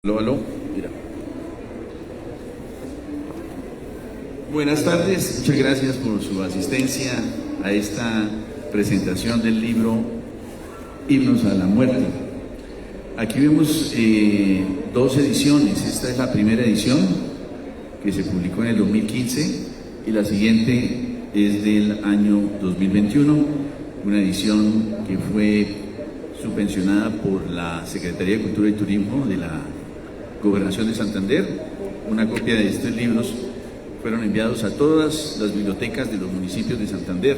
Aló, aló, mira. Buenas tardes, muchas gracias por su asistencia a esta presentación del libro Himnos a la Muerte. Aquí vemos dos ediciones. Esta es la primera edición que se publicó en el 2015 y la siguiente es del año 2021, una edición que fue subvencionada por la Secretaría de Cultura y Turismo de la Gobernación de Santander. Una copia de estos libros fueron enviados a todas las bibliotecas de los municipios de Santander,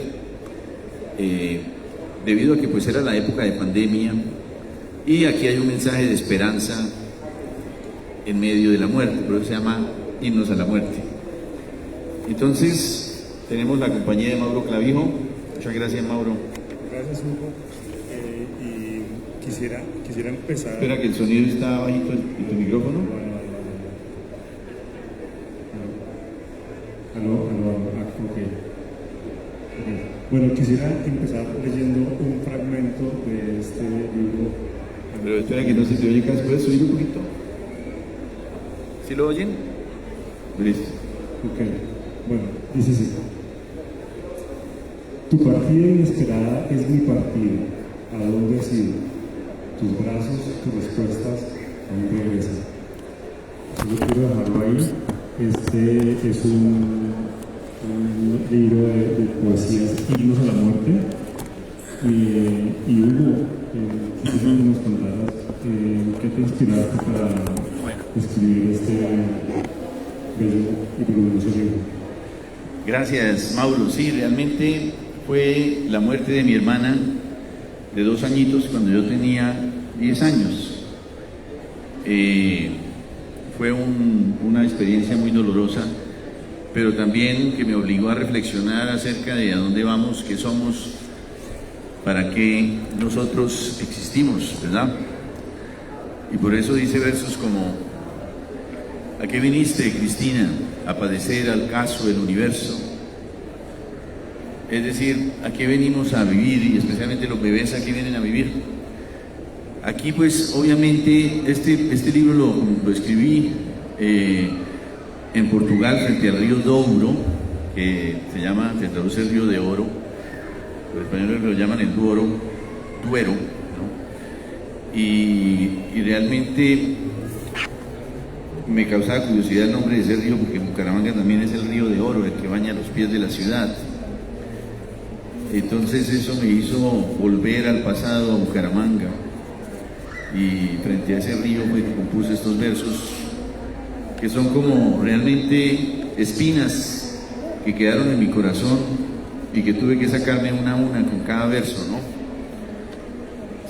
debido a que pues era la época de pandemia, y aquí hay un mensaje de esperanza en medio de la muerte, por eso se llama Himnos a la Muerte. Entonces tenemos la compañía de Mauro Clavijo. Muchas gracias, Mauro. Gracias, Hugo. Y quisiera empezar. Espera, que el sonido está bajito y tu micrófono. Ok. Bueno, quisiera empezar leyendo un fragmento de este libro. Pero espera, que no se te oye casi. ¿Puedes subir un poquito? ¿Sí lo oyen? Listo. Ok. Bueno, dice así. Tu partida inesperada es mi partida. ¿A dónde has ido? Tus brazos, tus respuestas aún regresan. Yo quiero dejarlo ahí. Este es un libro de poesías, Himnos a la Muerte. Y Hugo, quisiera que nos contaras qué te inspiraste para escribir este bello y voluminoso libro. Gracias, Mauro. Sí, realmente fue la muerte de mi hermana de 2 añitos cuando yo tenía 10 años. Fue una experiencia muy dolorosa, pero también que me obligó a reflexionar acerca de a dónde vamos, qué somos, para qué nosotros existimos, ¿verdad? Y por eso dice versos como: ¿a qué viniste, Cristina? A padecer al caso del universo. Es decir, ¿a qué venimos a vivir? Y especialmente los bebés, ¿a qué vienen a vivir? Aquí pues obviamente este libro lo escribí en Portugal, frente al río Douro, que se traduce el río de oro. Los españoles lo llaman el Duero, ¿no? Y realmente me causaba curiosidad el nombre de ese río, porque Bucaramanga también es el río de oro, el que baña los pies de la ciudad. Entonces eso me hizo volver al pasado, a Bucaramanga, y frente a ese río me compuse estos versos que son como realmente espinas que quedaron en mi corazón y que tuve que sacarme una a una con cada verso, ¿no?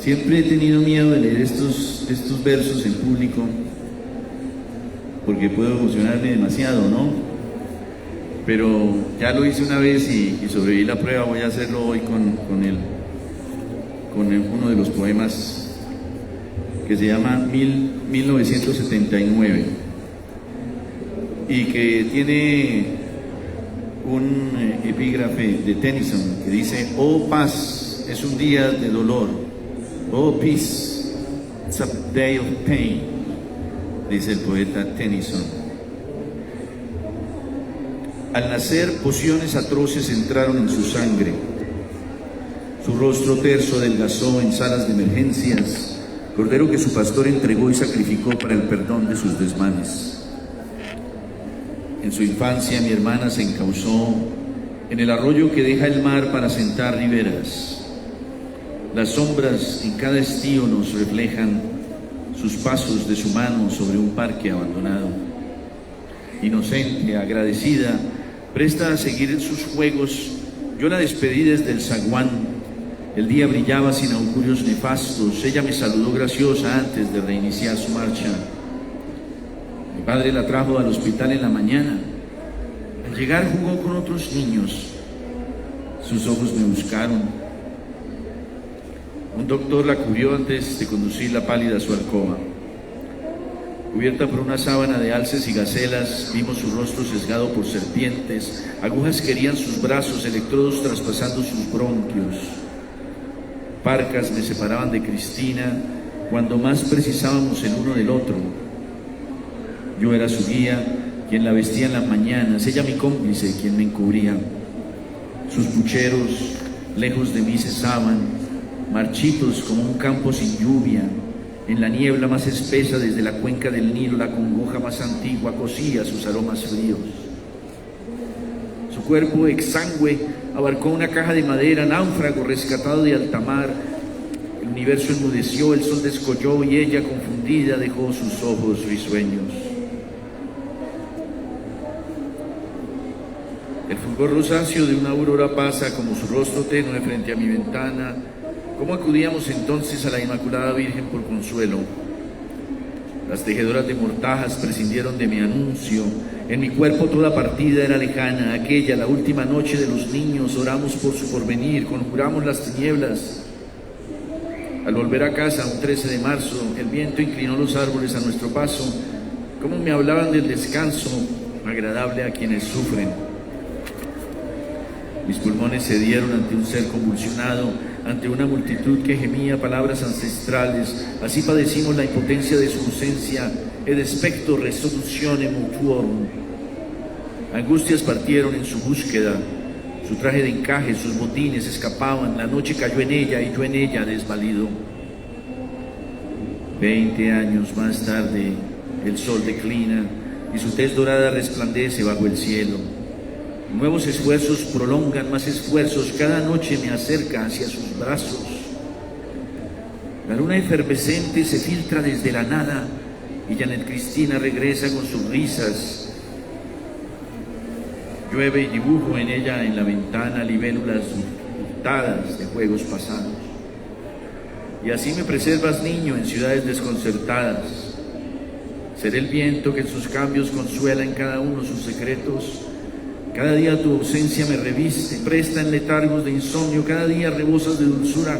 Siempre he tenido miedo de leer estos versos en público porque puedo emocionarme demasiado, ¿no? Pero ya lo hice una vez y sobreviví la prueba. Voy a hacerlo hoy con uno de los poemas que se llama 1979 y que tiene un epígrafe de Tennyson que dice: oh paz, es un día de dolor. Oh peace, it's a day of pain, dice el poeta Tennyson. Al nacer, pociones atroces entraron en su sangre. Su rostro terso adelgazó en salas de emergencias, cordero que su pastor entregó y sacrificó para el perdón de sus desmanes. En su infancia, mi hermana se encauzó en el arroyo que deja el mar para sentar riberas. Las sombras en cada estío nos reflejan sus pasos de su mano sobre un parque abandonado. Inocente, agradecida, presta a seguir sus juegos, yo la despedí desde el zaguán. El día brillaba sin augurios nefastos. Ella me saludó graciosa antes de reiniciar su marcha. Mi padre la trajo al hospital en la mañana. Al llegar jugó con otros niños. Sus ojos me buscaron. Un doctor la cubrió antes de conducirla pálida a su alcoba. Cubierta por una sábana de alces y gacelas, vimos su rostro sesgado por serpientes. Agujas que herían sus brazos, electrodos traspasando sus bronquios. Parcas me separaban de Cristina cuando más precisábamos el uno del otro. Yo era su guía, quien la vestía en las mañanas, ella mi cómplice, quien me encubría. Sus pucheros lejos de mí cesaban, marchitos como un campo sin lluvia. En la niebla más espesa desde la cuenca del Nilo, la congoja más antigua cosía sus aromas fríos. Su cuerpo exangüe abarcó una caja de madera, náufrago rescatado de alta mar. El universo enmudeció, el sol descolló y ella, confundida, dejó sus ojos risueños. El fulgor rosáceo de una aurora pasa como su rostro tenue frente a mi ventana. ¿Cómo acudíamos entonces a la Inmaculada Virgen por consuelo? Las tejedoras de mortajas prescindieron de mi anuncio. En mi cuerpo toda partida era lejana. Aquella, la última noche de los niños, oramos por su porvenir, conjuramos las tinieblas. Al volver a casa, un 13 de marzo, el viento inclinó los árboles a nuestro paso. ¿Cómo me hablaban del descanso agradable a quienes sufren? Mis pulmones cedieron ante un ser convulsionado, ante una multitud que gemía palabras ancestrales. Así padecimos la impotencia de su ausencia, ed expecto resoluzione mutuorum. Angustias partieron en su búsqueda, su traje de encaje, sus botines escapaban, la noche cayó en ella y yo en ella desvalido. 20 años más tarde, el sol declina y su tez dorada resplandece bajo el cielo. Nuevos esfuerzos prolongan más esfuerzos, cada noche me acerca hacia sus brazos. La luna efervescente se filtra desde la nada y Janet Cristina regresa con sus risas. Llueve y dibujo en ella, en la ventana, libélulas hurtadas de juegos pasados. Y así me preservas, niño, en ciudades desconcertadas. Seré el viento que en sus cambios consuela en cada uno sus secretos. Cada día tu ausencia me reviste, presta en letargos de insomnio, cada día rebosas de dulzura.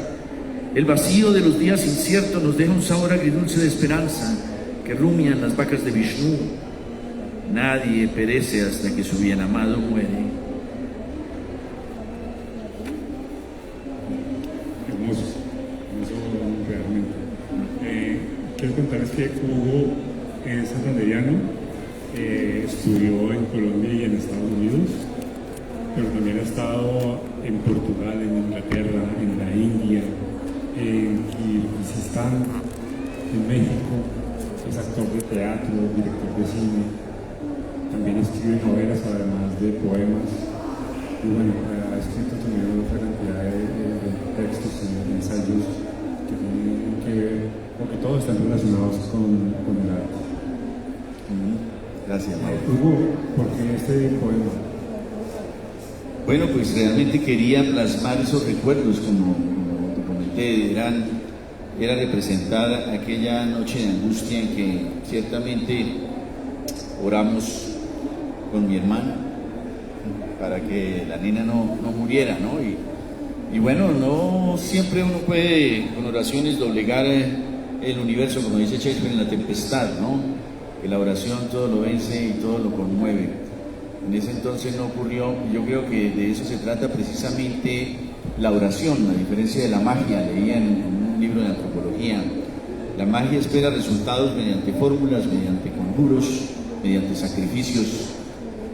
El vacío de los días inciertos nos deja un sabor agridulce de esperanza que rumian las vacas de Vishnu. Nadie perece hasta que su bien amado muere. Hermoso, hermoso realmente. Quiero contarles que Hugo es santanderiano. Estudió en Colombia y en Estados Unidos, pero también ha estado en Portugal, en Inglaterra, en la India, en Kirguistán, en México. Es actor de teatro, director de cine, también escribe novelas además de poemas y bueno, ha escrito también otra cantidad de textos y ensayos que tienen que ver, porque todos están relacionados con el arte. Gracias, Mauro. Hugo, ¿por qué este poema? Bueno, pues realmente quería plasmar esos recuerdos, como te comenté, era representar aquella noche de angustia en que ciertamente oramos con mi hermana para que la nena no muriera, ¿no? Y bueno, no siempre uno puede con oraciones doblegar el universo, como dice Shakespeare, en la tempestad, ¿no? Que la oración todo lo vence y todo lo conmueve. En ese entonces no ocurrió, y yo creo que de eso se trata precisamente la oración, a diferencia de la magia. Leía en un libro de antropología, la magia espera resultados mediante fórmulas, mediante conjuros, mediante sacrificios.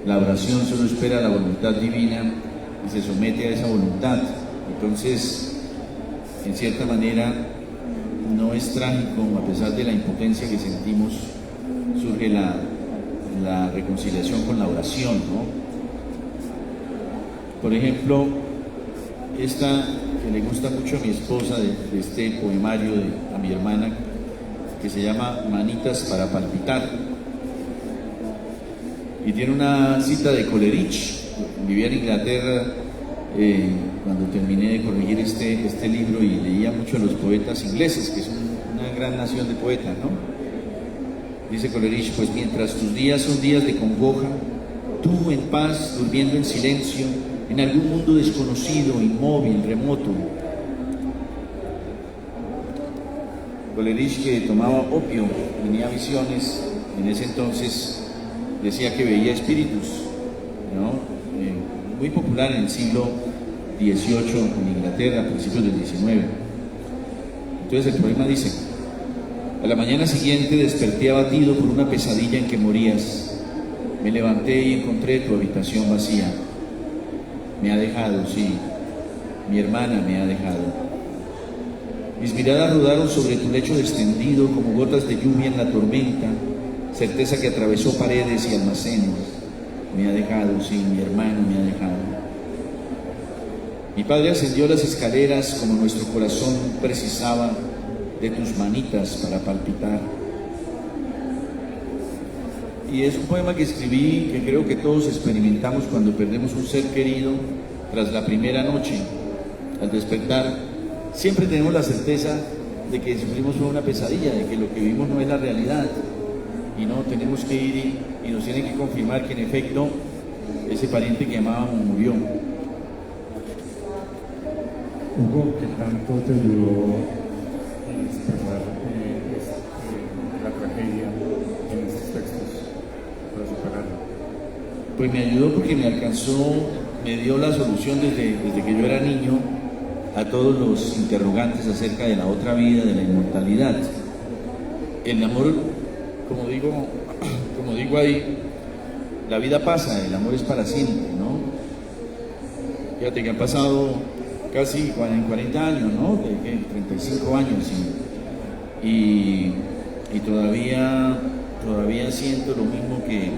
La oración solo espera la voluntad divina y se somete a esa voluntad. Entonces, en cierta manera, no es trágico, a pesar de la impotencia que sentimos, surge la reconciliación con la oración, ¿no? Por ejemplo, esta que le gusta mucho a mi esposa, de este poemario a mi hermana, que se llama Manitas para palpitar, y tiene una cita de Coleridge. Vivía en Inglaterra cuando terminé de corregir este libro, y leía mucho a los poetas ingleses, que es una gran nación de poetas, ¿no? Dice Coleridge: pues mientras tus días son días de congoja, tú en paz, durmiendo en silencio, en algún mundo desconocido, inmóvil, remoto. Coleridge, que tomaba opio, tenía visiones, en ese entonces decía que veía espíritus, ¿no? Muy popular en el siglo XVIII en Inglaterra, a principios del XIX. Entonces el poema dice: A la mañana siguiente desperté abatido por una pesadilla en que morías. Me levanté y encontré tu habitación vacía. Me ha dejado, sí, mi hermana me ha dejado. Mis miradas rodaron sobre tu lecho extendido como gotas de lluvia en la tormenta, certeza que atravesó paredes y almacenes. Me ha dejado, sí, mi hermano me ha dejado. Mi padre ascendió las escaleras como nuestro corazón precisaba de tus manitas para palpitar. Y es un poema que escribí que creo que todos experimentamos cuando perdemos un ser querido tras la primera noche. Al despertar, siempre tenemos la certeza de que sufrimos una pesadilla, de que lo que vivimos no es la realidad. Y no, tenemos que ir y nos tienen que confirmar que en efecto ese pariente que amábamos murió. Hugo, ¿qué tanto te ayudó a expresar la tragedia en estos textos para superarla? Pues me ayudó porque me alcanzó, me dio la solución desde que yo era niño a todos los interrogantes acerca de la otra vida, de la inmortalidad. El amor, como digo ahí, la vida pasa, el amor es para siempre, ¿no? Fíjate que han pasado casi 40 años, ¿no? 35 años y todavía siento lo mismo que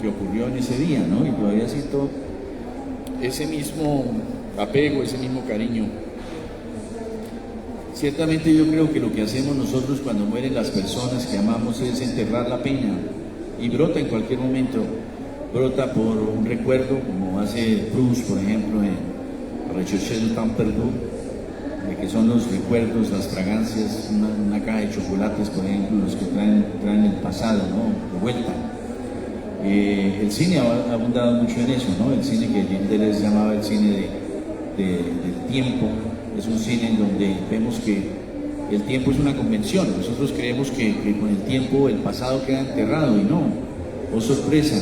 ocurrió en ese día, ¿no? Y todavía siento ese mismo apego, ese mismo cariño. Ciertamente yo creo que lo que hacemos nosotros cuando mueren las personas que amamos es enterrar la pena y brota en cualquier momento, brota por un recuerdo, como hace Proust, por ejemplo, en Recherche du temps perdu, que son los recuerdos, las fragancias, una caja de chocolates, por ejemplo, los que traen el pasado, ¿no? De vuelta. El cine ha abundado mucho en eso, ¿no? El cine que Jean Deleuze llamaba el cine del tiempo, es un cine en donde vemos que el tiempo es una convención. Nosotros creemos que con el tiempo el pasado queda enterrado y no. Oh sorpresa,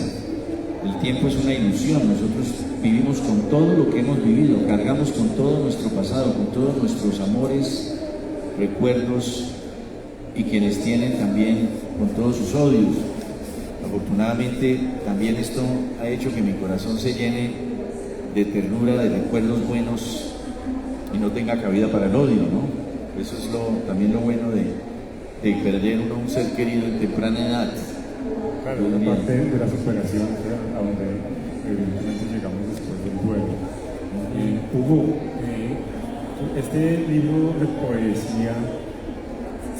el tiempo es una ilusión. Nosotros vivimos con todo lo que hemos vivido, cargamos con todo nuestro pasado, con todos nuestros amores, recuerdos y quienes tienen también con todos sus odios. Afortunadamente también esto ha hecho que mi corazón se llene de ternura, de recuerdos buenos y no tenga cabida para el odio, ¿no? Eso es también lo bueno de perder un ser querido en temprana edad. Claro, una parte de la superación, a donde evidentemente llegamos después del duelo. Hugo, este libro de poesía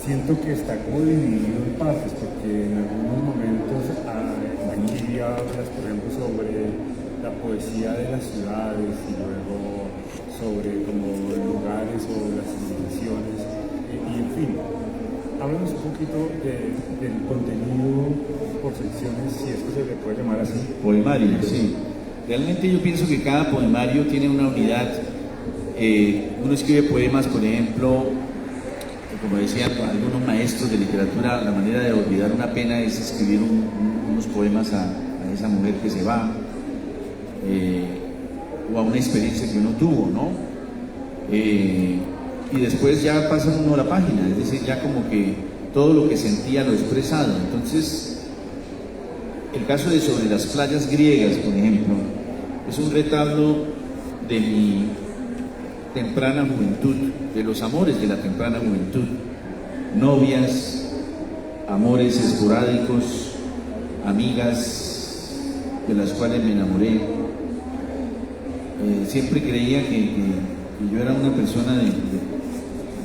siento que está como dividido en partes, porque en algunos momentos aquí hablas, por ejemplo, sobre la poesía de las ciudades y luego sobre como lugares o las civilizaciones, y en fin. Háblanos un poquito del contenido por secciones, si esto se le puede llamar así. Poemario, sí. Realmente yo pienso que cada poemario tiene una unidad. Uno escribe poemas, por ejemplo, como decían algunos maestros de literatura, la manera de olvidar una pena es escribir unos poemas a esa mujer que se va, o a una experiencia que uno tuvo, ¿no? Y después ya pasa uno a la página, es decir, ya como que todo lo que sentía lo expresado. Entonces, el caso de Sobre las playas griegas, por ejemplo, es un retablo de mi temprana juventud, de los amores de la temprana juventud, novias, amores esporádicos, amigas de las cuales me enamoré. Siempre creía que yo era una persona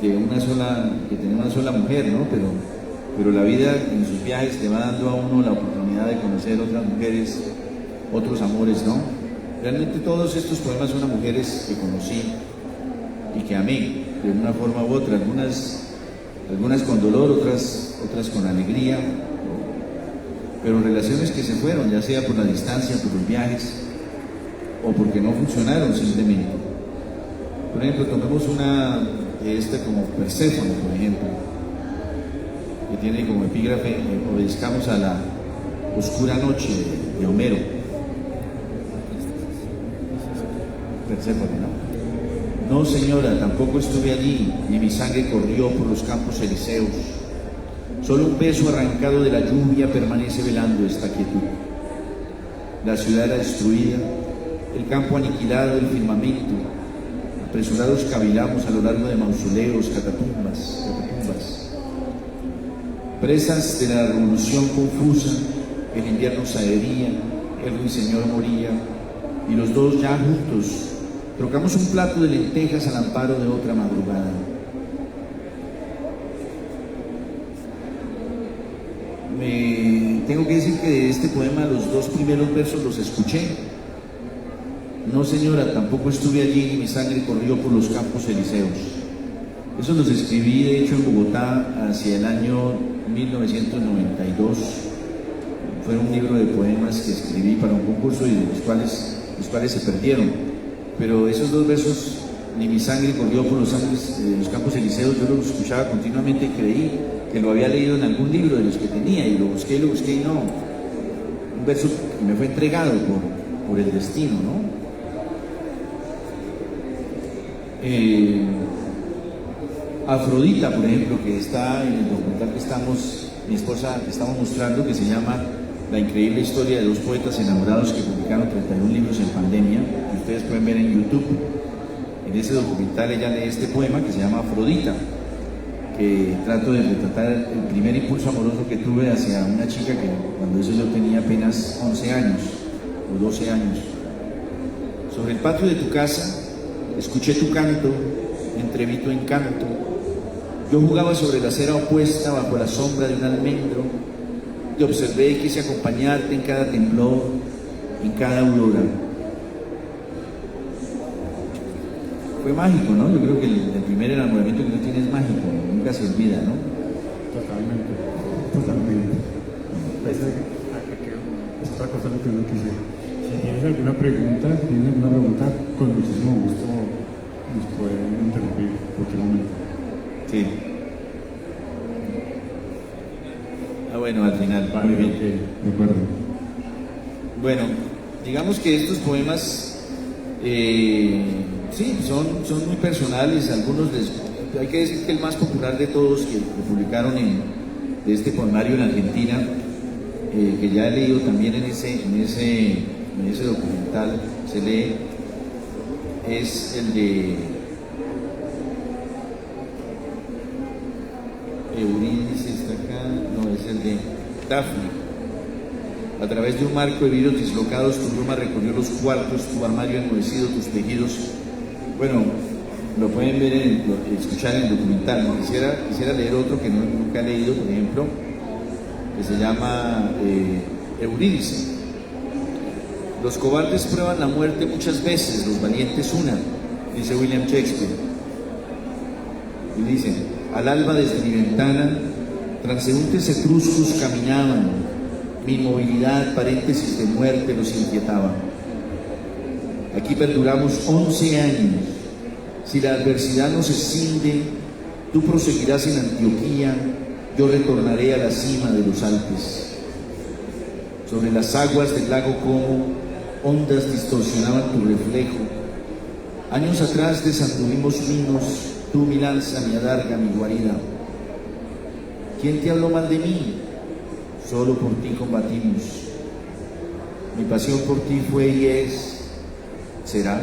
de una sola, que tenía una sola mujer, ¿no? Pero la vida en sus viajes te va dando a uno la oportunidad de conocer otras mujeres, otros amores, ¿no? Realmente todos estos poemas son a mujeres que conocí y que amé de una forma u otra, algunas con dolor, otras con alegría, pero relaciones que se fueron, ya sea por la distancia, por los viajes, o porque no funcionaron simplemente. Por ejemplo, tomemos una de como Perséfone, por ejemplo, que tiene como epígrafe, obedezcamos a la oscura noche de Homero. Perséfone, ¿no? No, señora, tampoco estuve allí, ni mi sangre corrió por los campos elíseos. Solo un beso arrancado de la lluvia permanece velando esta quietud. La ciudad era destruida, el campo aniquilado, el firmamento. Apresurados cavilamos a lo largo de mausoleos, catatumbas. Presas de la revolución confusa, el invierno saería, el ruiseñor moría, y los dos ya juntos trocamos un plato de lentejas al amparo de otra madrugada. Tengo que decir que de este poema los dos primeros versos los escuché. No, señora, tampoco estuve allí ni mi sangre corrió por los campos elíseos. Eso los escribí, de hecho, en Bogotá hacia el año 1992. Fue un libro de poemas que escribí para un concurso y de los cuales se perdieron. Pero esos dos versos, ni mi sangre corrió por los campos elíseos, yo los escuchaba continuamente y creí que lo había leído en algún libro de los que tenía, y lo busqué y no. Un verso que me fue entregado por el destino, ¿no? Afrodita, por ejemplo, que está en el documental que mi esposa, estamos mostrando, que se llama La increíble historia de dos poetas enamorados que publicaron 31 libros en pandemia, que ustedes pueden ver en YouTube. En ese documental ella lee este poema que se llama Afrodita, que trato de retratar el primer impulso amoroso que tuve hacia una chica que cuando eso yo tenía apenas 11 años o 12 años. Sobre el patio de tu casa escuché tu canto, entreví tu encanto. Yo jugaba sobre la acera opuesta bajo la sombra de un almendro. Te observé y quise acompañarte en cada temblor, en cada aurora. Fue mágico, ¿no? Yo creo que el primer enamoramiento que uno tiene es mágico, nunca se olvida, ¿no? Totalmente. Es otra cosa lo que uno quisiera. Si tienes alguna pregunta, con muchísimo gusto nos pueden interrumpir en cualquier momento. Sí. Bueno, al final, vale, muy bien. Okay, de acuerdo. Bueno, digamos que estos poemas, sí, son muy personales. Hay que decir que el más popular de todos que publicaron de este poemario en Argentina, que ya he leído también en ese documental, se lee, es el de Eurídice, está acá, no, es el de Dafne. A través de un marco de vidrios dislocados, tu pluma recorrió los cuartos, tu armario enmohecido, tus tejidos. Bueno, lo pueden ver, escuchar en el documental. Quisiera leer otro que nunca he leído, por ejemplo, que se llama Eurídice. Los cobardes prueban la muerte muchas veces, los valientes una, dice William Shakespeare. Y dice: al alba desde mi ventana, transeúntes etruscos caminaban, mi inmovilidad, paréntesis de muerte, los inquietaba. Aquí perduramos 11 años. Si la adversidad nos escinde, tú proseguirás en Antioquía, yo retornaré a la cima de los Alpes. Sobre las aguas del lago Como, ondas distorsionaban tu reflejo. Años atrás desanduvimos vinos, tú mi lanza, mi adarga, mi guarida. ¿Quién te habló mal de mí? Solo por ti combatimos. Mi pasión por ti fue y será.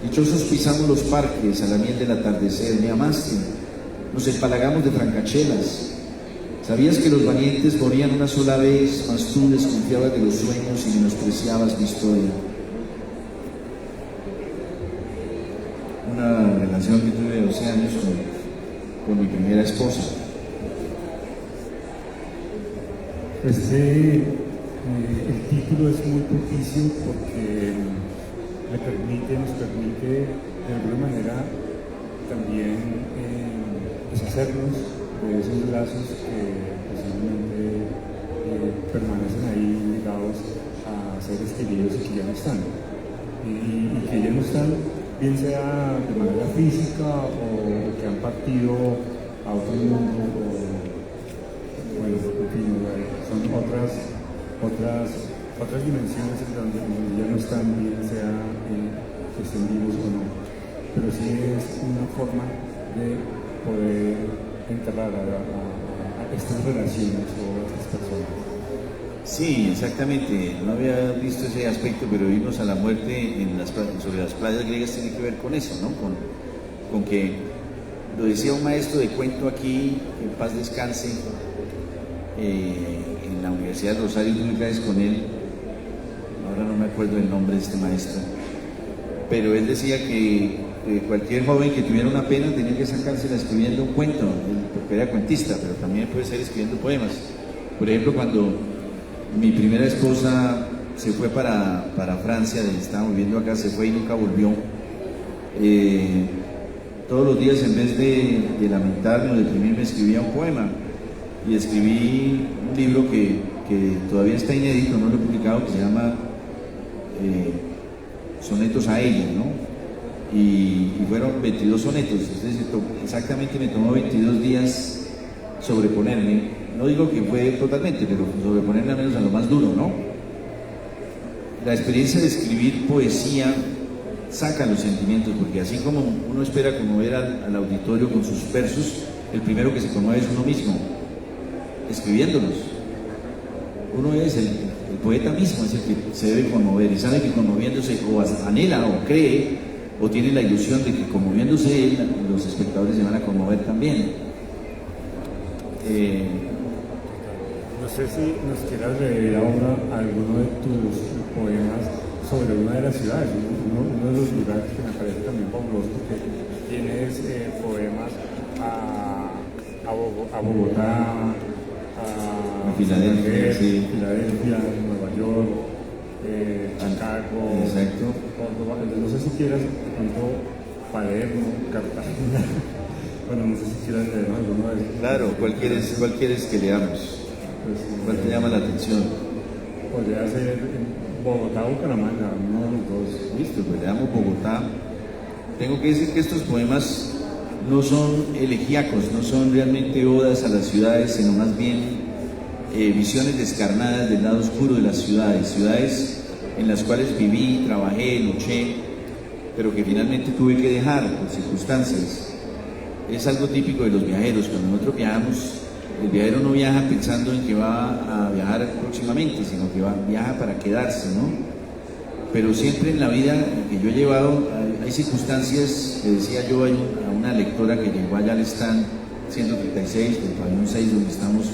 Dichosos pisamos los parques a la miel del atardecer. Me amaste, nos empalagamos de francachelas. Sabías que los valientes morían una sola vez, mas tú desconfiabas de los sueños y menospreciabas mi historia. Una relación que tuve de 12 años con mi primera esposa. El título es muy propicio porque nos permite de alguna manera también deshacernos de esos lazos que posiblemente permanecen ahí ligados a seres queridos y que ya no están. Y que ya no están, bien sea de manera física o que han partido a otro mundo, bueno, en fin, son otras dimensiones en donde ya no están, bien sea que estén vivos o no. Pero sí es una forma de poder enterrar estas relaciones o estas personas. Sí, exactamente. No había visto ese aspecto, pero irnos a la muerte sobre las playas griegas tiene que ver con eso, ¿no? Con que, lo decía un maestro de cuento aquí, en paz descanse, en la Universidad de Rosario, tuve clases con él, ahora no me acuerdo el nombre de este maestro, pero él decía que cualquier joven que tuviera una pena tenía que sacársela escribiendo un cuento, porque era cuentista, pero también puede ser escribiendo poemas. Por ejemplo, cuando mi primera esposa se fue para Francia, estaba viviendo acá, se fue y nunca volvió. Todos los días, en vez de lamentarme o deprimirme, escribía un poema. Y escribí un libro que todavía está inédito, no lo he publicado, que se llama Sonetos a ella, ¿no? Y fueron 22 sonetos, entonces exactamente me tomó 22 días sobreponerme. No digo que fue totalmente, pero sobreponerme al menos a lo más duro, ¿no? La experiencia de escribir poesía saca los sentimientos, porque así como uno espera conmover al auditorio con sus versos, el primero que se conmueve es uno mismo, escribiéndolos. Uno es el poeta mismo, es el que se debe conmover y sabe que conmoviéndose o anhela o cree o tiene la ilusión de que conmoviéndose él, los espectadores se van a conmover también. No sé si nos quieras leer ahora alguno de tus poemas sobre una de las ciudades, uno de los lugares que me parece también fabuloso, porque tienes poemas a Bogotá, a Filadelfia, sí. Filadelfia, Nueva York, Chicago, exacto. Córdoba. No sé si quieras de pronto Palermo, Cartagena. Bueno, no sé si quieras leer alguno de esos. Claro, ¿cuál quieres que leamos? ¿Cuál te llama la atención? Podría ser Bogotá o Bucaramanga, uno de los dos. Listo, pues leamos Bogotá. Tengo que decir que estos poemas no son elegíacos, no son realmente odas a las ciudades, sino más bien visiones descarnadas del lado oscuro de las ciudades en las cuales viví, trabajé, luché, pero que finalmente tuve que dejar por circunstancias. Es algo típico de los viajeros. Cuando nosotros viajamos, el viajero no viaja pensando en que va a viajar próximamente, sino que viaja para quedarse, ¿no? Pero siempre en la vida que yo he llevado, hay circunstancias, le decía yo a una lectora que llegó allá al stand 136 del pabellón 6, donde estamos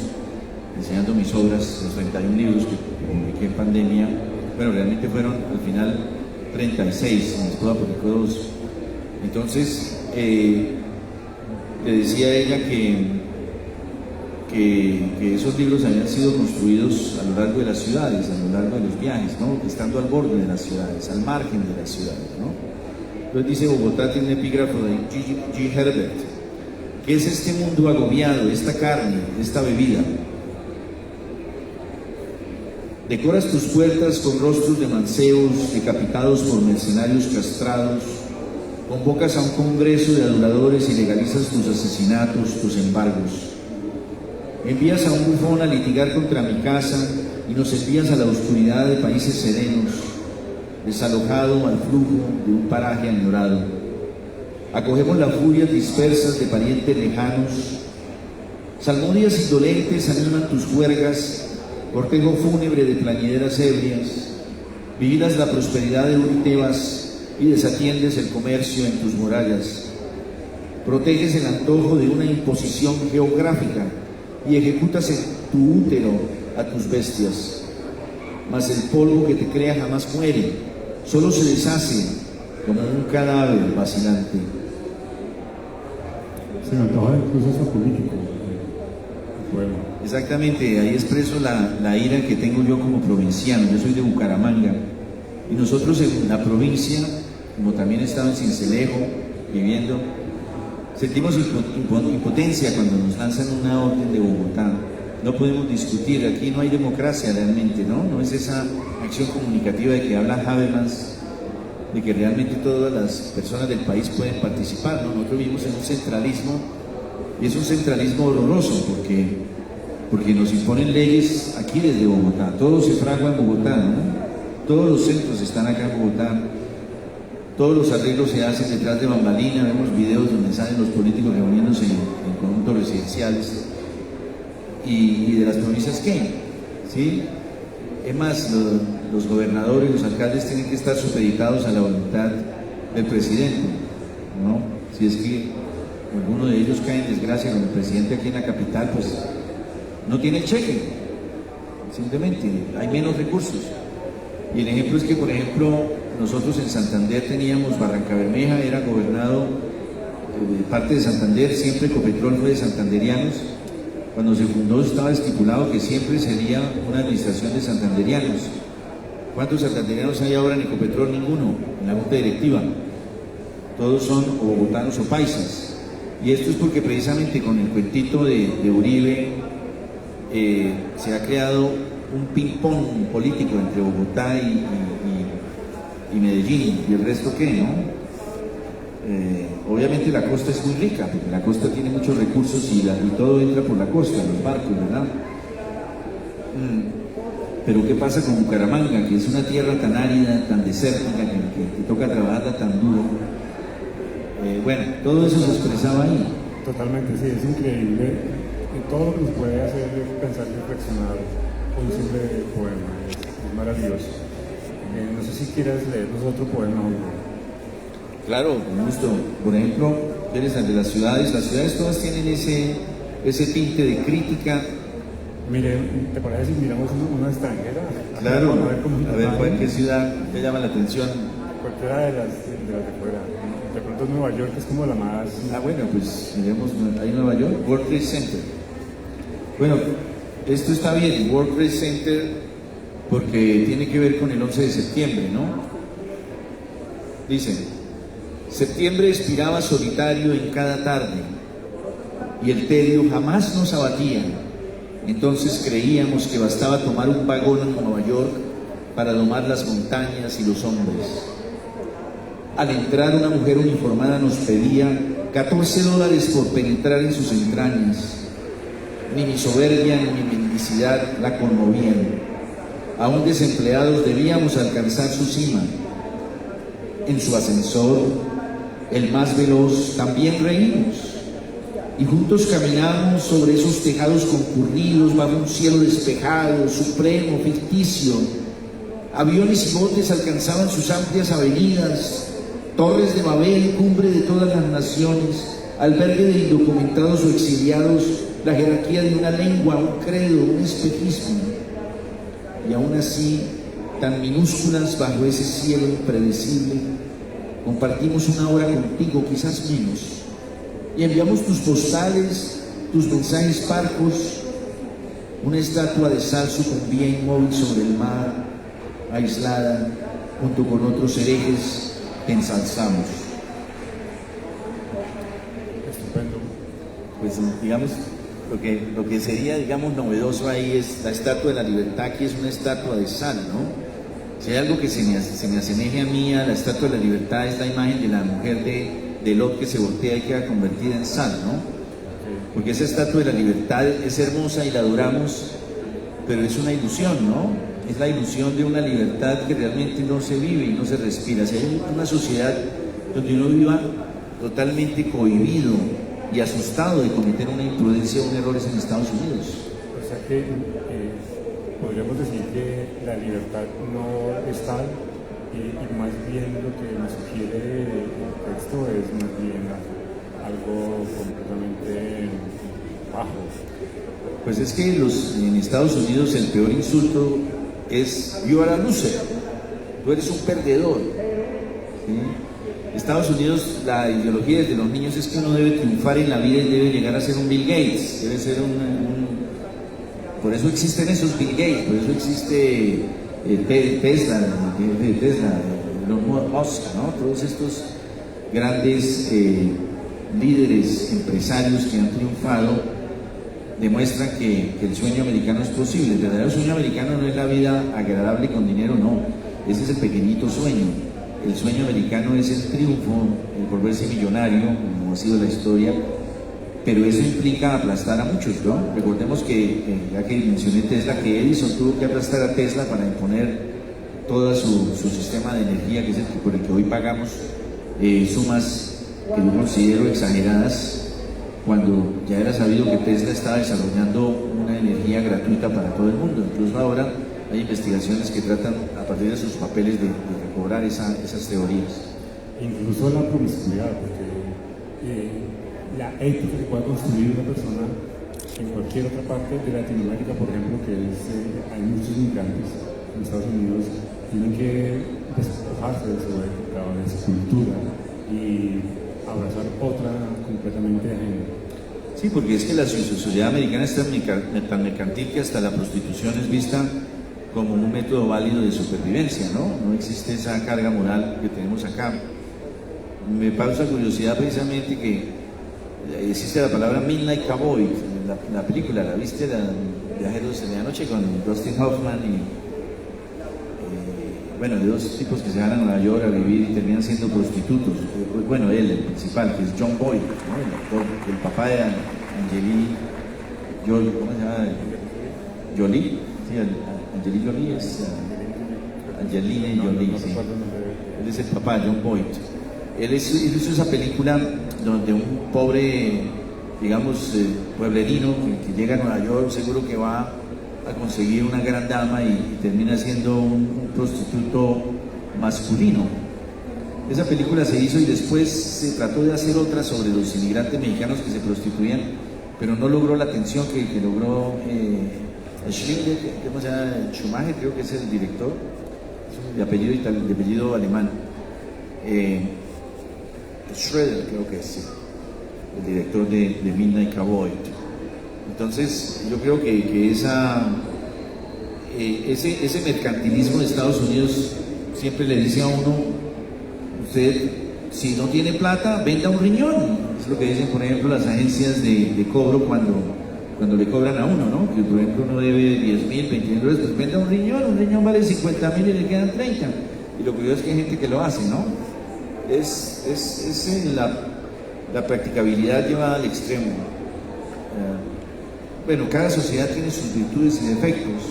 enseñando mis obras, los 31 libros que publiqué en pandemia. Bueno, realmente fueron al final 36, mi esposa publicó 2. Entonces, le decía a ella que esos libros habían sido construidos a lo largo de las ciudades, a lo largo de los viajes, ¿no? Estando al borde de las ciudades, al margen de las ciudades, ¿no? Entonces dice, Bogotá tiene un epígrafo de G. Herbert. ¿Qué es este mundo agobiado, esta carne, esta bebida? Decoras tus puertas con rostros de manceos decapitados por mercenarios castrados, convocas a un congreso de aduladores y legalizas tus asesinatos, tus embargos. Envías a un bufón a litigar contra mi casa y nos envías a la oscuridad de países serenos, desalojado al flujo de un paraje añorado. Acogemos las furias dispersas de parientes lejanos, salmodias indolentes animan tus juergas, cortejo fúnebre de plañideras ebrias, vigilas la prosperidad de un Tebas y desatiendes el comercio en tus murallas. Proteges el antojo de una imposición geográfica y ejecutas en tu útero a tus bestias. Mas el polvo que te crea jamás muere, solo se deshace como un cadáver vacilante. Se me antoja incluso hasta político. Bueno. Exactamente, ahí expreso la ira que tengo yo como provinciano. Yo soy de Bucaramanga y nosotros en la provincia, como también he estado en Sincelejo viviendo, sentimos impotencia cuando nos lanzan una orden de Bogotá. No podemos discutir, aquí no hay democracia realmente, ¿no? No es esa acción comunicativa de que habla Habermas, de que realmente todas las personas del país pueden participar, ¿no? Nosotros vivimos en un centralismo, y es un centralismo horroroso, porque nos imponen leyes aquí desde Bogotá. Todo se fragua en Bogotá, ¿no? Todos los centros están acá en Bogotá. Todos los arreglos se hacen detrás de bambalina. Vemos videos donde salen los políticos reuniéndose en conjuntos residenciales. y de las promesas qué, ¿sí? Es más, los gobernadores, los alcaldes tienen que estar supeditados a la voluntad del presidente, ¿no? Si es que alguno de ellos cae en desgracia con el presidente aquí en la capital, pues no tiene el cheque, simplemente hay menos recursos. Y el ejemplo es que, por ejemplo, nosotros en Santander teníamos Barrancabermeja, era gobernado parte de Santander, siempre Ecopetrol fue de santanderianos. Cuando se fundó estaba estipulado que siempre sería una administración de santanderianos. ¿Cuántos santanderianos hay ahora en Ecopetrol? Ninguno, en la junta directiva. Todos son o bogotanos o paisas. Y esto es porque precisamente con el cuentito de Uribe se ha creado un ping-pong político entre Bogotá y Medellín, y el resto qué, ¿no? Obviamente la costa es muy rica, porque la costa tiene muchos recursos y todo entra por la costa, los barcos, ¿verdad? Pero ¿qué pasa con Bucaramanga, que es una tierra tan árida, tan desértica, que toca trabajarla tan duro? Bueno, todo eso se expresaba ahí. Totalmente, sí, es increíble. Todo lo que nos puede hacer pensar y reflexionar con un simple poema es maravilloso. No sé si quieras leernos otro poema. Claro, con gusto. Por ejemplo, ¿quieres de las ciudades? Las ciudades todas tienen ese tinte de crítica. Mire, ¿te parece si miramos una extranjera? Claro, a ver, ¿qué ciudad te llama la atención? Cualquiera de las de fuera. De pronto Nueva York es como la más... Bueno, pues miremos, ahí Nueva York, World Trade Center. Bueno, esto está bien, World Trade Center, porque tiene que ver con el 11 de septiembre, ¿no? Dicen, septiembre expiraba solitario en cada tarde, y el tedio jamás nos abatía. Entonces creíamos que bastaba tomar un vagón en Nueva York para domar las montañas y los hombres. Al entrar una mujer uniformada nos pedía $14 por penetrar en sus entrañas. Ni mi soberbia ni mi mendicidad la conmovían. Aún desempleados debíamos alcanzar su cima. En su ascensor, el más veloz, también reímos. Y juntos caminábamos sobre esos tejados concurridos bajo un cielo despejado, supremo, ficticio. Aviones y botes alcanzaban sus amplias avenidas, torres de Babel, cumbre de todas las naciones, albergue de indocumentados o exiliados, la jerarquía de una lengua, un credo, un espejismo. Y aún así, tan minúsculas bajo ese cielo impredecible, compartimos una hora contigo, quizás menos, y enviamos tus postales, tus mensajes parcos. Una estatua de sal sucumbía inmóvil sobre el mar, aislada, junto con otros herejes que ensalzamos. Estupendo. Pues digamos, lo que sería, digamos, novedoso ahí es la Estatua de la Libertad, que es una estatua de sal, ¿no? Si hay algo que se me asemeje a mí a la Estatua de la Libertad, es la imagen de la mujer de Lot que se voltea y queda convertida en sal, ¿no? Porque esa Estatua de la Libertad es hermosa y la adoramos, pero es una ilusión, ¿no? Es la ilusión de una libertad que realmente no se vive y no se respira. Si hay una sociedad donde uno viva totalmente cohibido y asustado de cometer una imprudencia o un error en Estados Unidos. O sea que podríamos decir que la libertad no es tal, y más bien lo que nos sugiere el texto es más bien algo completamente bajo. Pues es que en Estados Unidos el peor insulto es "you are a loser", tú eres un perdedor, ¿sí? Estados Unidos, la ideología desde los niños es que uno debe triunfar en la vida y debe llegar a ser un Bill Gates, debe ser por eso existen esos Bill Gates, por eso existe Tesla, Elon Musk, ¿no? Todos estos grandes líderes empresarios que han triunfado demuestran que el sueño americano es posible. El verdadero sueño americano no es la vida agradable con dinero, no, ese es el pequeñito sueño. El sueño americano es el triunfo, el volverse millonario, como ha sido la historia, pero eso implica aplastar a muchos, ¿no? Recordemos que, ya que mencioné Tesla, que Edison tuvo que aplastar a Tesla para imponer todo su sistema de energía, que es el que, por el que hoy pagamos sumas que yo considero exageradas, cuando ya era sabido que Tesla estaba desarrollando una energía gratuita para todo el mundo. Incluso ahora hay investigaciones que tratan a partir de sus papeles de recobrar esas teorías. Incluso la promiscuidad, porque la ética que pueda construir una persona en cualquier otra parte de Latinoamérica, por ejemplo, que hay muchos migrantes en Estados Unidos, tienen que despojarse de su ética o de su cultura y abrazar otra completamente ajena. Sí, porque es que la sociedad americana es tan mercantil que hasta la prostitución es vista como un método válido de supervivencia, ¿no? No existe esa carga moral que tenemos acá. Me causa curiosidad precisamente que existe la palabra Midnight Cowboy, la película, ¿la viste? Viajeros de Medianoche con Dustin Hoffman y bueno, de dos tipos que se van a Nueva York a vivir y terminan siendo prostitutos. Bueno, él, el principal, que es John Boyd, ¿no? El papá de Angelina Jolie, ¿cómo se llama? Jolie, sí, Angelina Jolie es Angelina Jolie, sí. Él es el papá, John Boyd. Él hizo esa película donde un pobre, digamos, pueblerino que llega a Nueva York, seguro que va a conseguir una gran dama y termina siendo un prostituto masculino. Esa película se hizo y después se trató de hacer otra sobre los inmigrantes mexicanos que se prostituían, pero no logró la atención que logró Schindler, ¿cómo se llama? Schumacher, creo que es el director, de apellido alemán. Schroeder, creo que es, sí, el director de Midnight Cowboy. Entonces, yo creo que ese mercantilismo de Estados Unidos siempre le dice a uno, usted, si no tiene plata, venda un riñón. Es lo que dicen, por ejemplo, las agencias de cobro cuando le cobran a uno, ¿no? Que, por ejemplo, uno debe 10.000, 20.000 dólares, pues venda un riñón vale 50.000 y le quedan 30. Y lo curioso es que hay gente que lo hace, ¿no? Es la practicabilidad llevada al extremo. Bueno, cada sociedad tiene sus virtudes y defectos.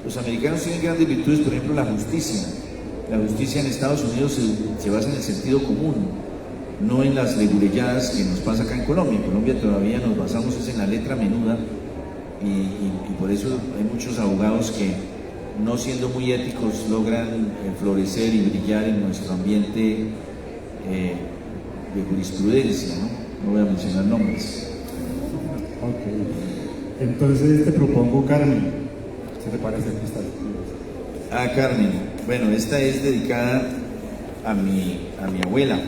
Los americanos tienen grandes virtudes, por ejemplo, la justicia. La justicia en Estados Unidos se basa en el sentido común, no en las leguleyadas que nos pasa acá en Colombia. En Colombia todavía nos basamos en la letra menuda y por eso hay muchos abogados que, no siendo muy éticos, logran florecer y brillar en nuestro ambiente de jurisprudencia, ¿no? No voy a mencionar nombres. Ok. Entonces te propongo Carmen. ¿Qué te parece? Carmen. Bueno, esta es dedicada a mi abuela.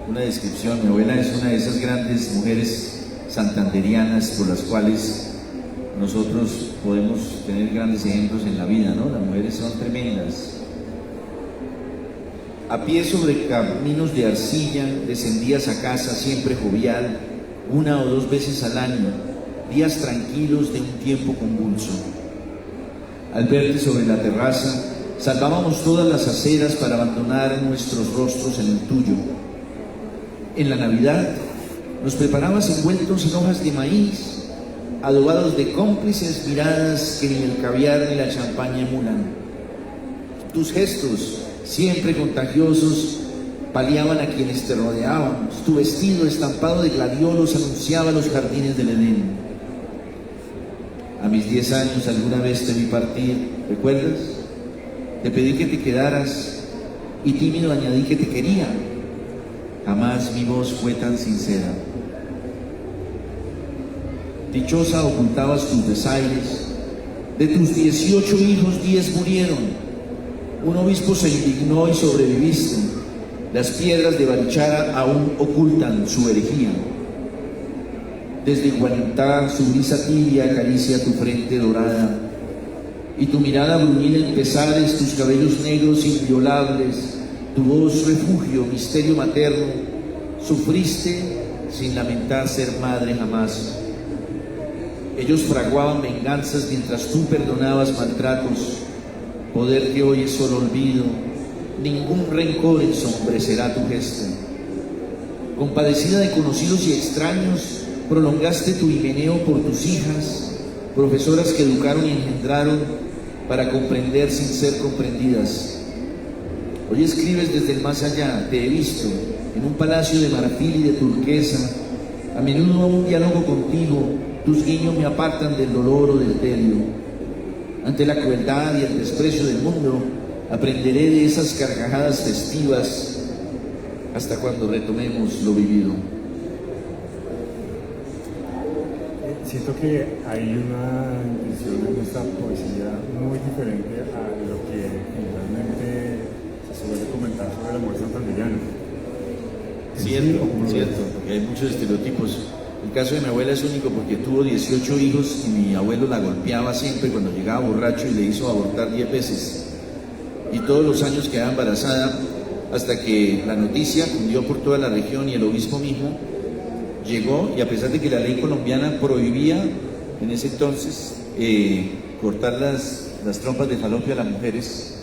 Una descripción. Mi abuela es una de esas grandes mujeres santanderianas por las cuales nosotros podemos tener grandes ejemplos en la vida, ¿no? Las mujeres son tremendas. A pie sobre caminos de arcilla, descendías a casa siempre jovial, una o dos veces al año, días tranquilos de un tiempo convulso. Al verte sobre la terraza, salvábamos todas las aceras para abandonar nuestros rostros en el tuyo. En la Navidad, nos preparabas envueltos en hojas de maíz, adobados de cómplices miradas que ni el caviar ni la champaña emulan. Tus gestos, siempre contagiosos, paliaban a quienes te rodeaban. Tu vestido estampado de gladiolos anunciaba los jardines del Edén. A mis 10 años alguna vez te vi partir, ¿recuerdas? Te pedí que te quedaras y tímido añadí que te quería. Jamás mi voz fue tan sincera. Dichosa ocultabas tus desaires. De tus 18 hijos, 10 murieron. Un obispo se indignó y sobreviviste. Las piedras de Barichara aún ocultan su herejía. Desde Guanintá su brisa tibia acaricia tu frente dorada, y tu mirada bruñida en pesares, tus cabellos negros inviolables, tu voz refugio, misterio materno. Sufriste sin lamentar ser madre jamás. Ellos fraguaban venganzas mientras tú perdonabas maltratos, poder que hoy es solo olvido. Ningún rencor ensombrecerá tu gesto. Compadecida de conocidos y extraños, prolongaste tu himeneo por tus hijas, profesoras que educaron y engendraron para comprender sin ser comprendidas. Hoy escribes desde el más allá, te he visto, en un palacio de marfil y de turquesa, A menudo un diálogo contigo, tus guiños me apartan del dolor o del tedio. Ante la crueldad y el desprecio del mundo, aprenderé de esas carcajadas festivas hasta cuando retomemos lo vivido. Siento que hay una intención en esta poesía muy diferente a lo que generalmente se suele comentar sobre la mujer santanderiana. Cierto, porque hay muchos estereotipos. El caso de mi abuela es único porque tuvo 18 hijos y mi abuelo la golpeaba siempre cuando llegaba borracho y le hizo abortar 10 veces. Y todos los años quedaba embarazada hasta que la noticia cundió por toda la región y el obispo mismo llegó, y a pesar de que la ley colombiana prohibía en ese entonces cortar las trompas de falopio a las mujeres,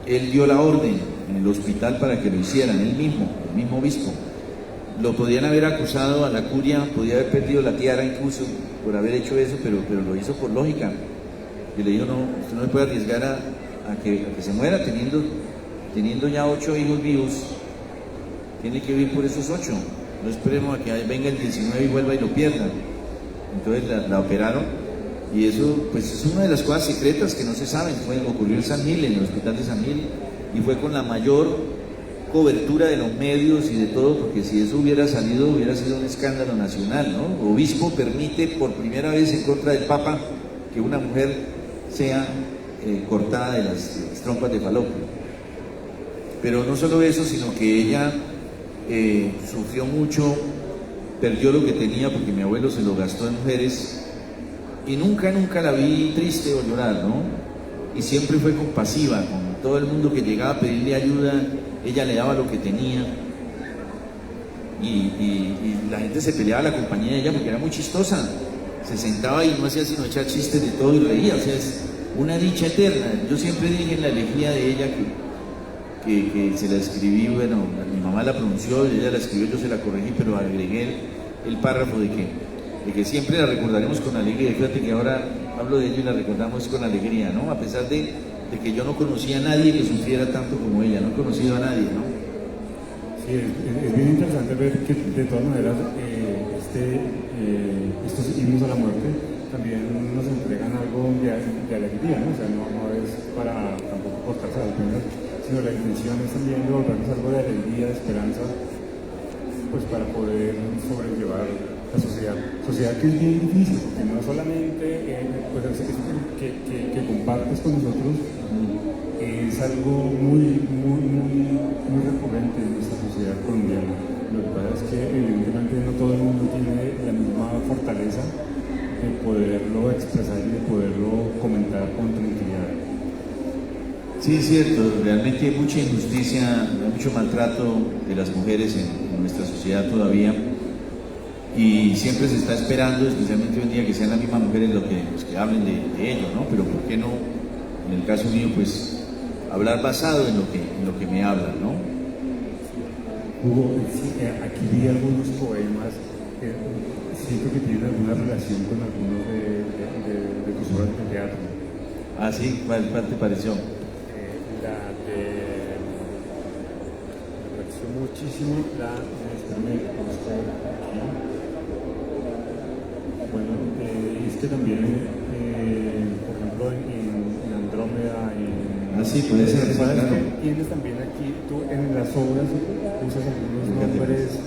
él dio la orden en el hospital para que lo hicieran, él mismo, el mismo obispo. Lo podían haber acusado a la curia, podía haber perdido la tiara incluso por haber hecho eso, pero lo hizo por lógica. Y le dijo, no, usted no se puede arriesgar a que se muera teniendo ya 8 hijos vivos, tiene que vivir por esos 8. No esperemos a que venga el 19 y vuelva y lo pierda. Entonces la operaron, y eso pues es una de las cosas secretas que no se saben. Ocurrió en San Gil, en el hospital de San Gil, y fue con la mayor cobertura de los medios y de todo, porque si eso hubiera salido hubiera sido un escándalo nacional, ¿no? Obispo permite por primera vez en contra del Papa que una mujer sea cortada de las trompas de falopio. Pero no solo eso, sino que ella sufrió mucho, perdió lo que tenía porque mi abuelo se lo gastó en mujeres, y nunca la vi triste o llorar, ¿no? Y siempre fue compasiva con todo el mundo que llegaba a pedirle ayuda. Ella le daba lo que tenía, y la gente se peleaba a la compañía de ella porque era muy chistosa. Se sentaba y no hacía sino echar chistes de todo y reía. O sea, es una dicha eterna. Yo siempre dije en la elegía de ella que se la escribí, bueno, mi mamá la pronunció, ella la escribió, yo se la corregí, pero agregué el párrafo de que siempre la recordaremos con alegría. Fíjate que ahora hablo de ella y la recordamos con alegría, ¿no? A pesar de que yo no conocía a nadie que sufriera tanto como ella, no he conocido a nadie, ¿no? Sí, es bien interesante ver que de todas maneras estos himnos a la muerte también nos entregan algo de alegría, ¿no? O sea, no es para tampoco cortarse las venas, sino la intención es también devolvernos algo de alegría, de esperanza, pues para poder sobrellevar la sociedad que es bien difícil, porque no solamente pues que compartes con nosotros es algo muy recurrente en nuestra sociedad colombiana. Lo que pasa es que evidentemente no todo el mundo tiene la misma fortaleza de poderlo expresar y de poderlo comentar con tranquilidad. Sí, es cierto, realmente hay mucha injusticia, hay mucho maltrato de las mujeres en nuestra sociedad todavía, y siempre se está esperando, especialmente hoy en día, que sean las mismas mujeres los que hablen de ello, ¿no? Pero ¿por qué no, en el caso mío, pues hablar basado en lo que me hablan, ¿no? Hugo, aquí vi algunos poemas que siento que tienen alguna relación con algunos de tus obras de teatro. Ah, sí, ¿cuál te pareció? Me pareció muchísimo bueno, es que también, por ejemplo, en Andrómeda, sí, puede ser, claro. Tienes también aquí, tú en las obras usas algunos nombres,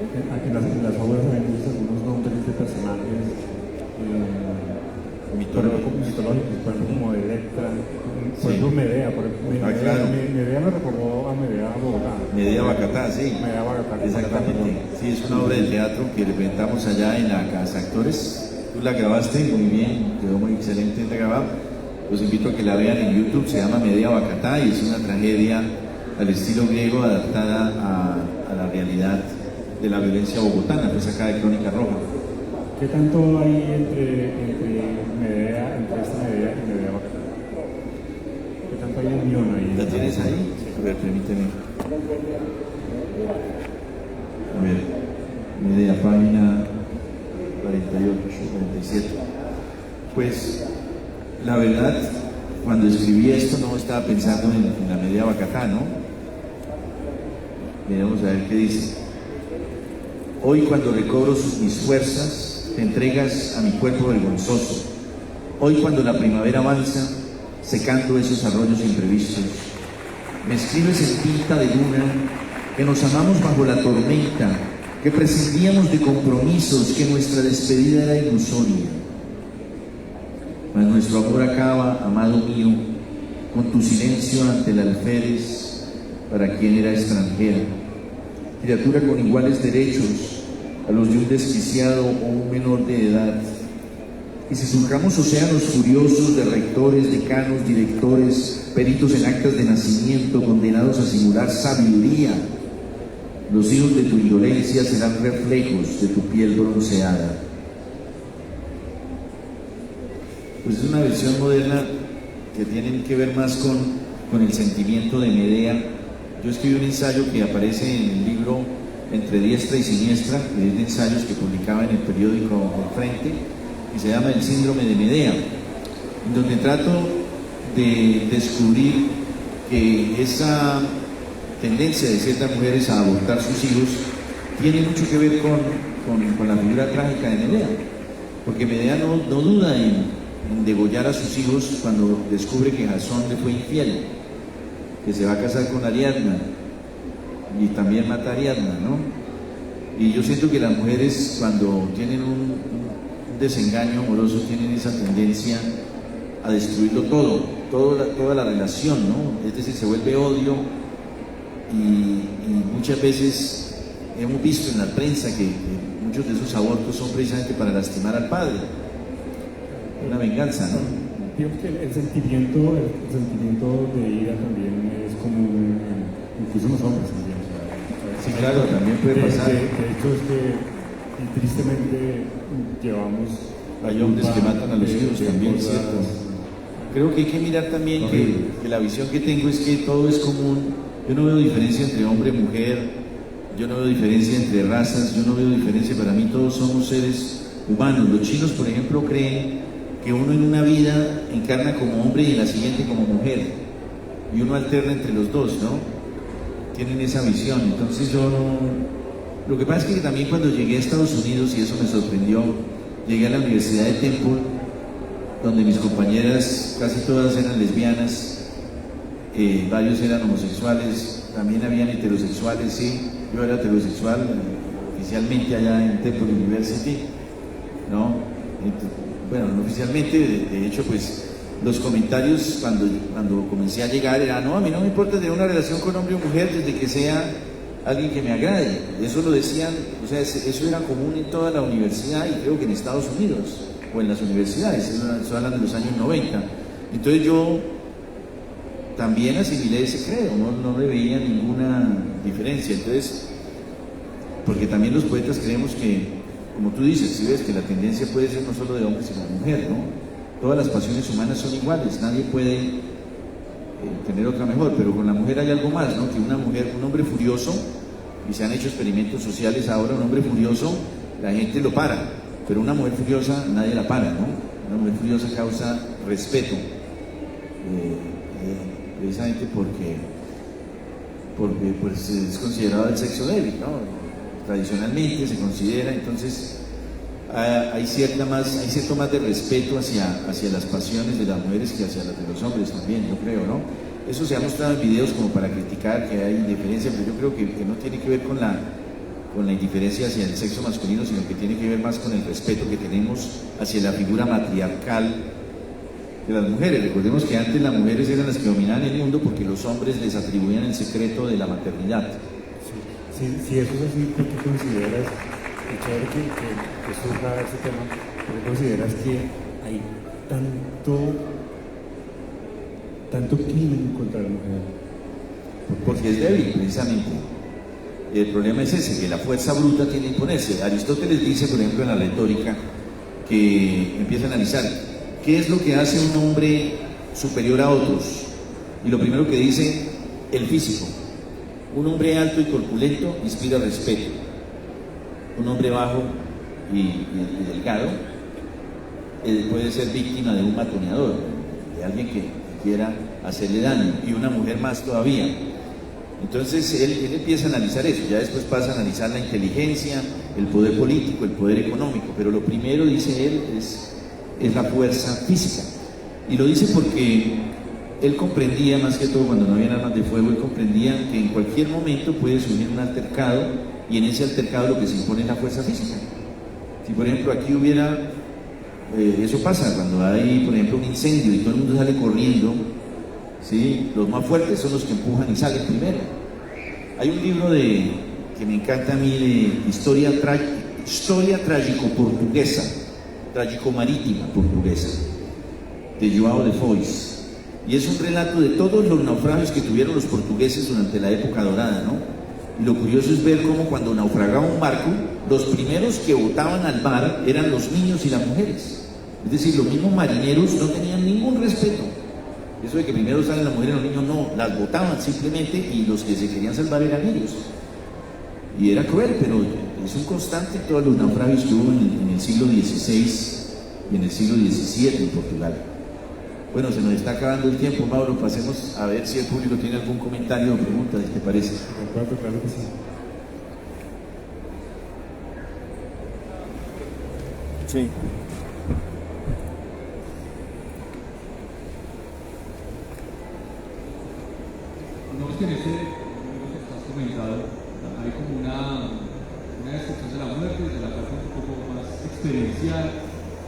en las obras también usas algunos nombres de personajes mitológicos, por ejemplo, como Electra, por ejemplo, Medea. Claro. Medea me recordó a Medea Bogotá. Medea Bacatá, sí. Medea Bacatá. Exactamente. Sí, es una obra de teatro que representamos allá en la Casa Actores. Tú la grabaste muy bien, quedó muy excelente grabado. Los invito a que la vean en YouTube, se llama Medea Bacatá, y es una tragedia al estilo griego adaptada a la realidad de la violencia bogotana, pues acá de Crónica Roja. ¿Qué tanto hay entre Medea, entre esta Medea y Medea Bacatá? ¿Qué tanto hay unión ahí? ¿La tienes ahí? A ver, permíteme. A ver, Medea, página 48, 47. Pues, la verdad, cuando escribí esto no estaba pensando en la Medea Bacatá, ¿no? Vamos a ver qué dice. Hoy cuando recobro mis fuerzas, te entregas a mi cuerpo vergonzoso. Hoy cuando la primavera avanza, secando esos arroyos imprevistos, me escribes en tinta de luna que nos amamos bajo la tormenta, que prescindíamos de compromisos, que nuestra despedida era ilusoria. Mas nuestro amor acaba, amado mío, con tu silencio ante el alférez para quien era extranjera, criatura con iguales derechos a los de un desquiciado o un menor de edad. Y si surcamos océanos furiosos de rectores, decanos, directores, peritos en actas de nacimiento, condenados a simular sabiduría, los hijos de tu indolencia serán reflejos de tu piel bronceada. Pues es una versión moderna que tiene que ver más con el sentimiento de Medea. Yo escribí un ensayo que aparece en el libro Entre Diestra y Siniestra, que es de ensayos que publicaba en el periódico El Frente, y se llama El síndrome de Medea, en donde trato de descubrir que esa tendencia de ciertas mujeres a abortar sus hijos tiene mucho que ver con la figura trágica de Medea, porque Medea no duda en degollar a sus hijos cuando descubre que Jasón le fue infiel, que se va a casar con Ariadna y también mata a Ariadna, ¿no? Y yo siento que las mujeres, cuando tienen un desengaño amoroso, tienen esa tendencia a destruirlo todo, toda la relación, ¿no? Es decir, se vuelve odio y muchas veces hemos visto en la prensa que muchos de esos abortos son precisamente para lastimar al padre, una venganza, ¿no? Digo que el sentimiento de ira también es común, incluso en los hombres también. Sí, claro, también puede pasar. De hecho, es que tristemente llevamos... Hay hombres que matan a los hijos también, ¿cierto? Creo que hay que mirar también que la visión que tengo es que todo es común. Yo no veo diferencia entre hombre y mujer, yo no veo diferencia entre razas, yo no veo diferencia, para mí todos somos seres humanos. Los chinos, por ejemplo, creen que uno en una vida encarna como hombre y en la siguiente como mujer, y uno alterna entre los dos, ¿no? Tienen esa visión. Entonces yo no... Lo que pasa es que también cuando llegué a Estados Unidos, y eso me sorprendió, llegué a la Universidad de Temple, donde mis compañeras casi todas eran lesbianas, varios eran homosexuales, también habían heterosexuales, sí, yo era heterosexual oficialmente allá en Temple University, ¿no? Bueno, no oficialmente, de hecho, pues los comentarios cuando comencé a llegar era, no, a mí no me importa tener una relación con hombre o mujer desde que sea alguien que me agrade. Eso lo decían, o sea, eso era común en toda la universidad y creo que en Estados Unidos o en las universidades, eso hablan de los años 90. Entonces yo también asimilé ese credo, no le veía ninguna diferencia. Entonces, porque también los poetas creemos que, como tú dices, si ves que la tendencia puede ser no solo de hombre sino de mujer, ¿no? Todas las pasiones humanas son iguales, nadie puede tener otra mejor, pero con la mujer hay algo más, ¿no? Que una mujer, un hombre furioso, y se han hecho experimentos sociales ahora, un hombre furioso, la gente lo para, pero una mujer furiosa nadie la para, ¿no? Una mujer furiosa causa respeto, precisamente porque pues, es considerado el sexo débil, ¿no? Tradicionalmente se considera. Entonces hay cierto más de respeto hacia las pasiones de las mujeres que hacia las de los hombres también, yo creo, ¿no? Eso se ha mostrado en videos como para criticar que hay indiferencia, pero yo creo que no tiene que ver con la indiferencia hacia el sexo masculino, sino que tiene que ver más con el respeto que tenemos hacia la figura matriarcal de las mujeres. Recordemos que antes las mujeres eran las que dominaban el mundo porque los hombres les atribuían el secreto de la maternidad. Si eso es así, ¿por qué consideras, y chévere que surja ese tema, por qué consideras que hay tanto crimen contra la mujer? Porque es débil, precisamente. El problema es ese, que la fuerza bruta tiene que imponerse. Aristóteles dice, por ejemplo, en la retórica, que empieza a analizar qué es lo que hace un hombre superior a otros. Y lo primero que dice, el físico. Un hombre alto y corpulento inspira respeto. Un hombre bajo y delgado puede ser víctima de un matoneador, de alguien que quiera hacerle daño, y una mujer más todavía. Entonces él empieza a analizar eso, ya después pasa a analizar la inteligencia, el poder político, el poder económico, pero lo primero, dice él, es la fuerza física. Y lo dice porque él comprendía, más que todo cuando no había armas de fuego, él comprendía que en cualquier momento puede surgir un altercado, y en ese altercado lo que se impone es la fuerza física. Si por ejemplo aquí hubiera, eso pasa cuando hay por ejemplo un incendio y todo el mundo sale corriendo, ¿sí? Los más fuertes son los que empujan y salen primero. Hay un libro que me encanta a mí de historia trágico-portuguesa, trágico-marítima portuguesa, de João de Foix. Y es un relato de todos los naufragios que tuvieron los portugueses durante la época dorada, ¿no? Y lo curioso es ver cómo cuando naufragaba un barco, los primeros que botaban al mar eran los niños y las mujeres. Es decir, los mismos marineros no tenían ningún respeto. Eso de que primero salen las mujeres y los niños, no, las botaban simplemente, y los que se querían salvar eran ellos. Y era cruel, pero es un constante en todos los naufragios que hubo en el siglo XVI y en el siglo XVII en Portugal. Bueno, se nos está acabando el tiempo, Mauro, pasemos a ver si el público tiene algún comentario o pregunta, ¿qué te parece? De acuerdo, claro que sí. Sí. No es que en ese libro que estás comentado hay como una descripción de la muerte desde la parte un poco más experiencial,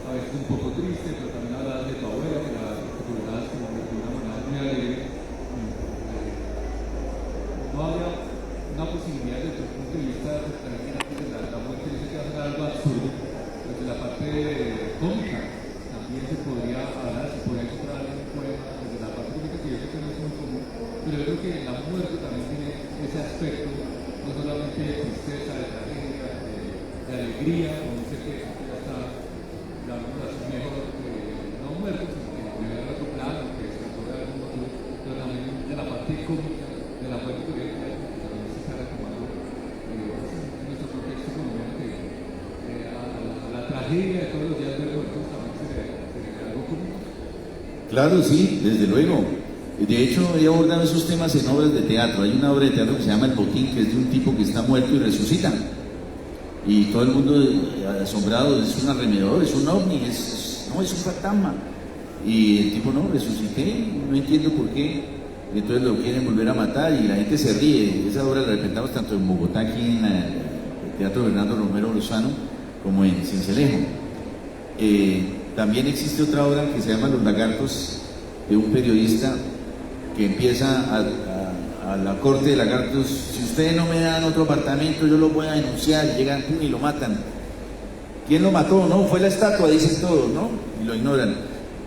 a veces un poco triste, pero también hablas de tu abuela, que la recordabas como de una manera muy alegre. No había una posibilidad desde tu punto de vista de la muerte, yo sé que va a ser algo absurdo, desde la parte cómica también se podría hablar, se podría encontrar en un poema, desde la parte cómica que yo sé que no es muy común, pero yo creo que la muerte también tiene ese aspecto, no solamente de tristeza, de tragedia, de alegría, como dice que ya está, digamos así, mejor, no muerto, sino que vive en otro plano, que se recuerda de algún motivo, pero también de la parte cómica, de la muerte que también se está retomando en nuestro contexto colombiano, que a la tragedia de todos los días de muertos también se ve algo común. Claro, sí, desde luego. De hecho, he abordado esos temas en obras de teatro. Hay una obra de teatro que se llama El Botín, que es de un tipo que está muerto y resucita. Y todo el mundo asombrado, es un arremedador, es un ovni, no, es un fantasma. Y el tipo, no, resucité, no entiendo por qué. Y entonces lo quieren volver a matar y la gente se ríe. Esa obra la representamos tanto en Bogotá, aquí en el Teatro Bernardo Romero Lozano, como en Sincelejo. También existe otra obra que se llama Los Lagartos, de un periodista que empieza a la corte de lagartos: si ustedes no me dan otro apartamento, yo lo voy a denunciar. Llegan y lo matan. ¿Quién lo mató? No, fue la estatua, dicen todos, ¿no? Y lo ignoran.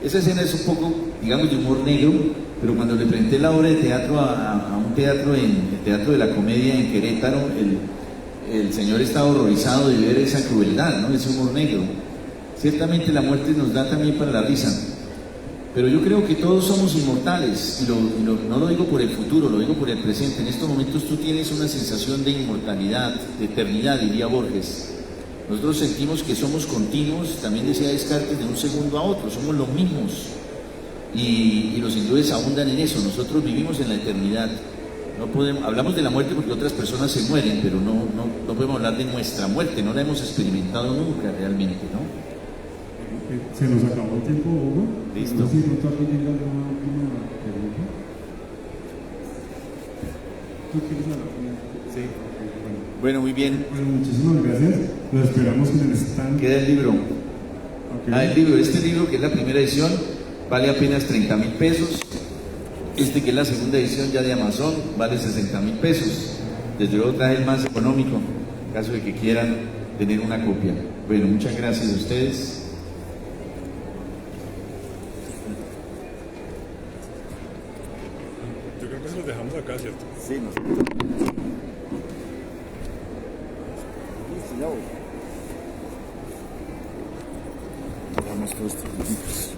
Esa escena es un poco, digamos, de humor negro, pero cuando le presenté la obra de teatro a un teatro, en el Teatro de la Comedia en Querétaro, el señor estaba horrorizado de ver esa crueldad, ¿no? Ese humor negro. Ciertamente la muerte nos da también para la risa. Pero yo creo que todos somos inmortales, y no lo digo por el futuro, lo digo por el presente. En estos momentos tú tienes una sensación de inmortalidad, de eternidad, diría Borges. Nosotros sentimos que somos continuos, también decía Descartes, de un segundo a otro, somos los mismos. Y los hindúes abundan en eso, nosotros vivimos en la eternidad. No podemos, hablamos de la muerte porque otras personas se mueren, pero no podemos hablar de nuestra muerte, no la hemos experimentado nunca realmente, ¿no? Se nos acabó el tiempo, Hugo. Listo. No sé si tú alguien tenga alguna última pregunta. ¿Tú quieres hablar? Sí. Ok, Bueno, muy bien. bueno, muchísimas gracias. Los esperamos en el stand. Queda el libro. Ok. El libro, este libro, que es la primera edición, vale apenas 30,000 pesos. Este, que es la segunda edición ya de Amazon, vale 60,000 pesos. Desde luego traje el más económico, en caso de que quieran tener una copia. Bueno, muchas gracias a ustedes. Yo creo que se los dejamos acá, ¿cierto? Sí, no sé. Listo, ya voy. Vamos todos estos.